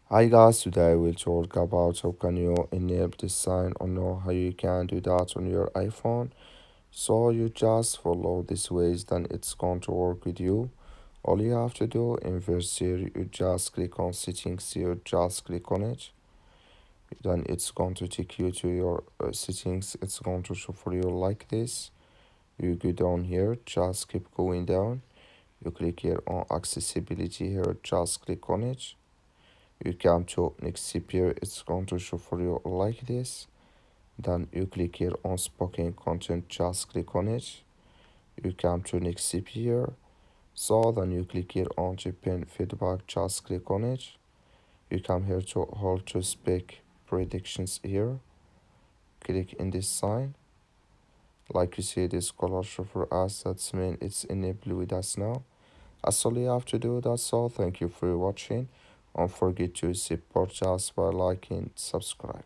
Hi guys, today we'll talk about how can you enable this sign or know how you can do that on your iPhone. So you just follow these ways, then it's going to work with you. All you have to do in verse here, you just click on settings here, just click on it. Then it's going to take you to your settings. It's going to show for you like this. You go down here, just keep going down. You click here on accessibility here, just click on it. You come to next step here, it's going to show for you like this. Then you click here on spoken content, just click on it. You come to next step here. So then you click here on Japan feedback, just click on it. You come here to hold to speak predictions here. Click in this sign. Like you see this color show for us, that's mean it's enabled with us now. That's all you have to do, that's all. Thank you for watching. Don't forget to support us by liking, subscribe.